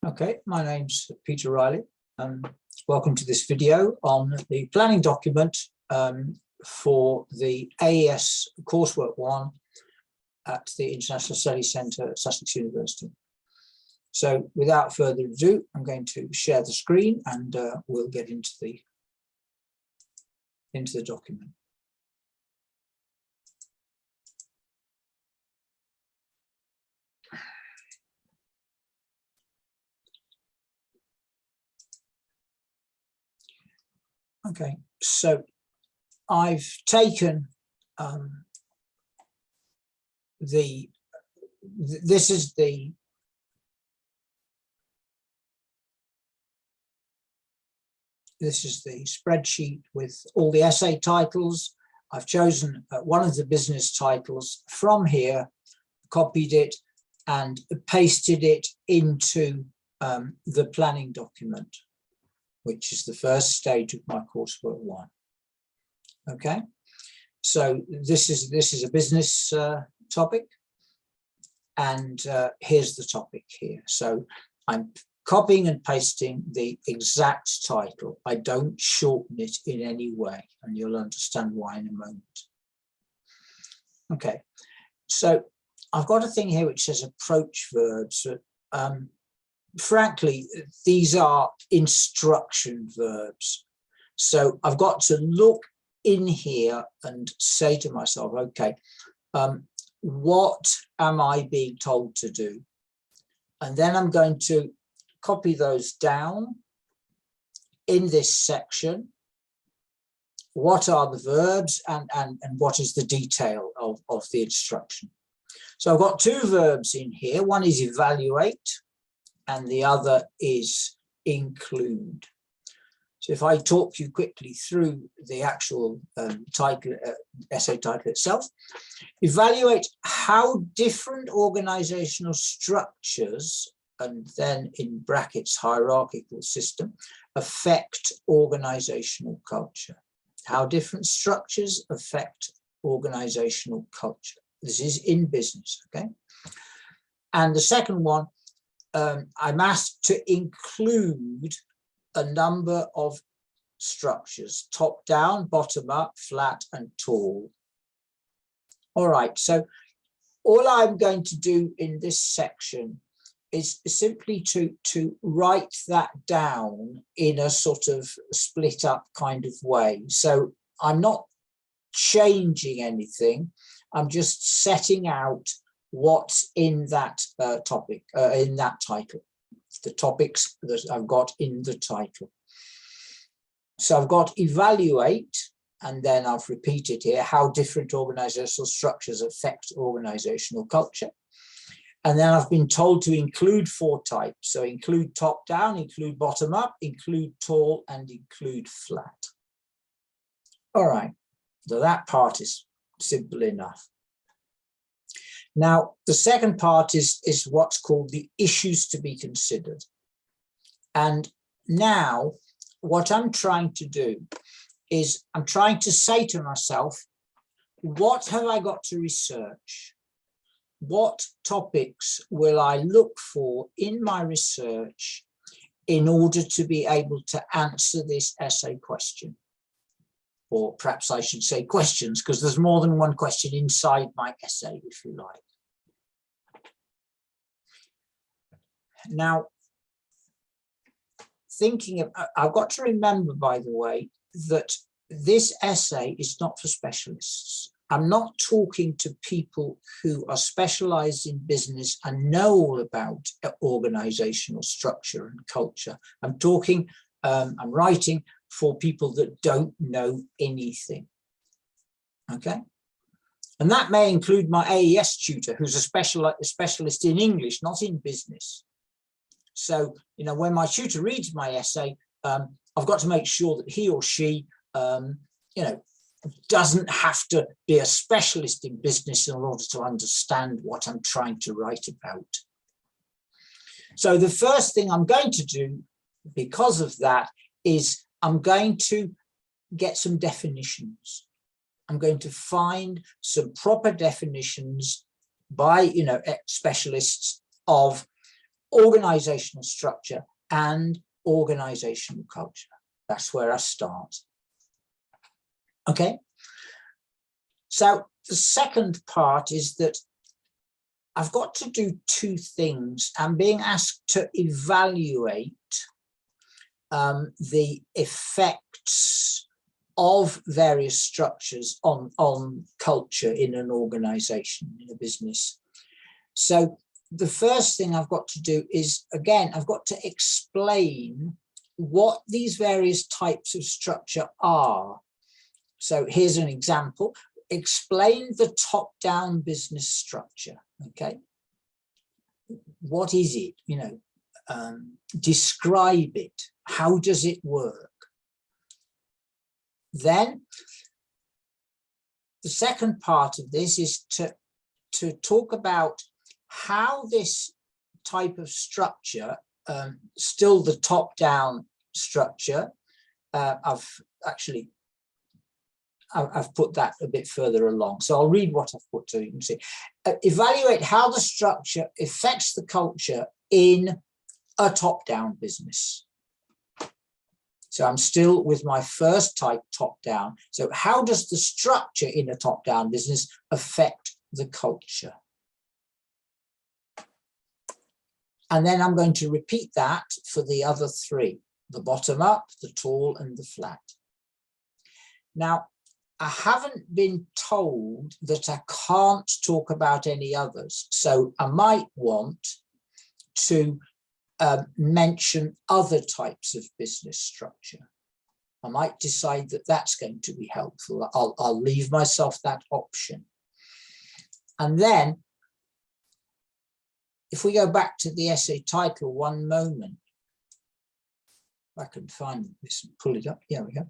Okay, my name's Peter Riley. Welcome to this video on the planning document for the AES coursework 1 at the International Studies Centre at Sussex University. So without further ado, I'm going to share the screen and we'll get into the document. Okay, so I've taken this is the spreadsheet with all the essay titles. I've chosen one of the business titles from here, copied it and pasted it into the planning document, which is the first stage of my coursework 1. Okay, so this is a business topic, and here's the topic here. So I'm copying and pasting the exact title. I don't shorten it in any way, and you'll understand why in a moment. Okay, so I've got a thing here which says approach verbs. Frankly, these are instruction verbs. So I've got to look in here and say to myself, okay, what am I being told to do? And then I'm going to copy those down in this section. What are the verbs and what is the detail of the instruction? So I've got two verbs in here. One is evaluate, and the other is include. So if I talk you quickly through the actual essay title itself, evaluate how different organizational structures, and then in brackets hierarchical system, affect organizational culture. How different structures affect organizational culture. This is in business, okay? And the second one, I'm asked to include a number of structures: top down, bottom up, flat and tall. All right, so all I'm going to do in this section is simply to write that down in a sort of split up kind of way. So I'm not changing anything, I'm just setting out what's in that topic, in that title, the topics that I've got in the title. So I've got evaluate, and then I've repeated here how different organizational structures affect organizational culture. And then I've been told to include 4 types. So include top down, include bottom up, include tall, and include flat. All right, so that part is simple enough. Now, the second part is what's called the issues to be considered. And now what I'm trying to do is I'm trying to say to myself, what have I got to research? What topics will I look for in my research in order to be able to answer this essay question? Or perhaps I should say questions, because there's more than one question inside my essay, if you like. Now, I've got to remember, by the way, that this essay is not for specialists. I'm not talking to people who are specialized in business and know all about organizational structure and culture. I'm writing for people that don't know anything. Okay. And that may include my AES tutor, who's a specialist in English, not in business. So, you know, when my tutor reads my essay, I've got to make sure that he or she, you know, doesn't have to be a specialist in business in order to understand what I'm trying to write about. So the first thing I'm going to do because of that is I'm going to get some definitions. I'm going to find some proper definitions by, you know, specialists of organizational structure and organizational culture. That's where I start. Okay. So the second part is that I've got to do two things. I'm being asked to evaluate the effects of various structures on culture in an organization, in a business. So the first thing I've got to do is, again, I've got to explain what these various types of structure are. So here's an example. Explain the top-down business structure. Okay. What is it? You know, describe it. How does it work? Then the second part of this is to talk about how this type of structure, still the top-down structure, I've put that a bit further along. So I'll read what I've put so you can see. Evaluate how the structure affects the culture in a top-down business. So I'm still with my first type, top-down. So how does the structure in a top-down business affect the culture? And then I'm going to repeat that for the other three, the bottom-up, the tall, and the flat. Now, I haven't been told that I can't talk about any others. So I might want to mention other types of business structure. I might decide that that's going to be helpful. I'll leave myself that option. And then, if we go back to the essay title, one moment, if I can find this and pull it up. Here we go.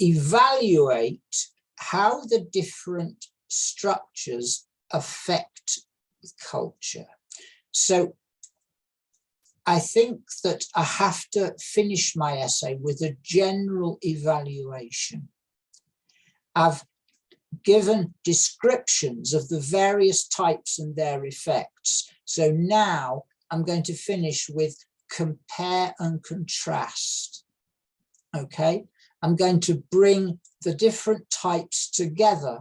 Evaluate how the different structures affect culture. So I think that I have to finish my essay with a general evaluation. I've given descriptions of the various types and their effects. So now I'm going to finish with compare and contrast. Okay. I'm going to bring the different types together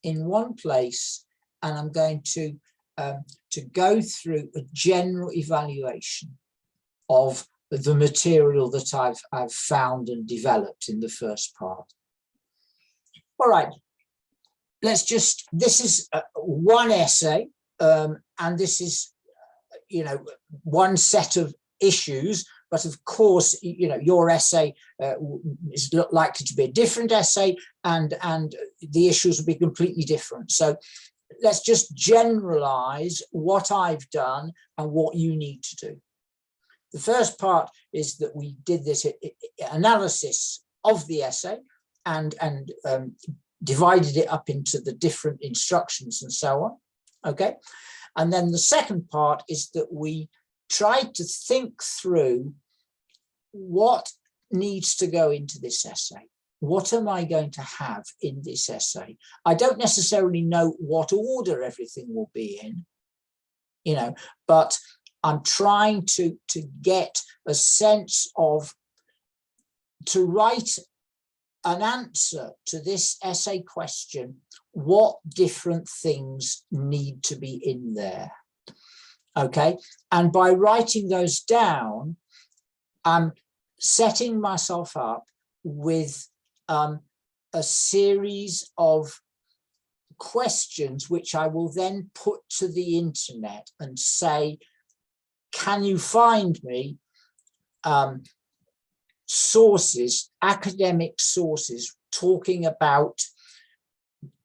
in one place, and I'm going to go through a general evaluation of the material that I've found and developed in the first part. All right, let's just, this is one essay, and this is, you know, one set of issues. But of course, you know, your essay is likely to be a different essay, and the issues will be completely different. So let's just generalize what I've done and what you need to do. The first part is that we did this analysis of the essay and divided it up into the different instructions and so on. Okay. And then the second part is that we tried to think through what needs to go into this essay. What am I going to have in this essay? I don't necessarily know what order everything will be in, you know, but I'm trying to get a sense of, to write an answer to this essay question, what different things need to be in there. Okay, and by writing those down, I'm setting myself up with a series of questions which I will then put to the internet and say, can you find me sources, academic sources, talking about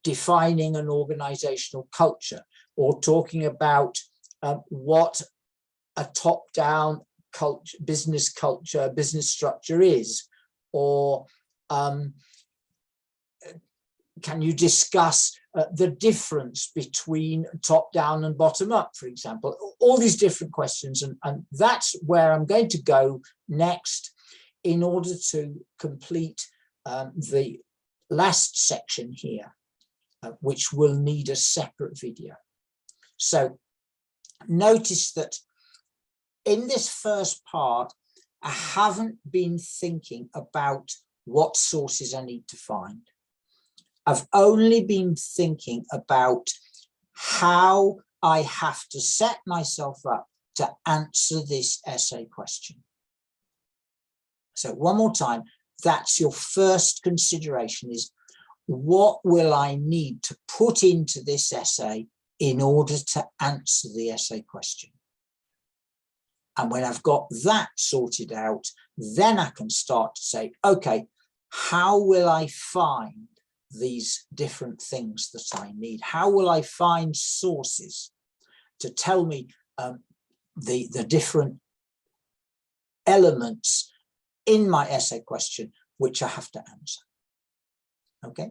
defining an organizational culture, or talking about what a top-down culture, business structure is, or can you discuss the difference between top-down and bottom-up, for example? All these different questions, and that's where I'm going to go next in order to complete the last section here, which will need a separate video. So notice that in this first part, I haven't been thinking about what sources I need to find. I've only been thinking about how I have to set myself up to answer this essay question. So one more time, that's your first consideration, is what will I need to put into this essay in order to answer the essay question? And when I've got that sorted out, then I can start to say, okay, how will I find these different things that I need? How will I find sources to tell me the different elements in my essay question which I have to answer? Okay,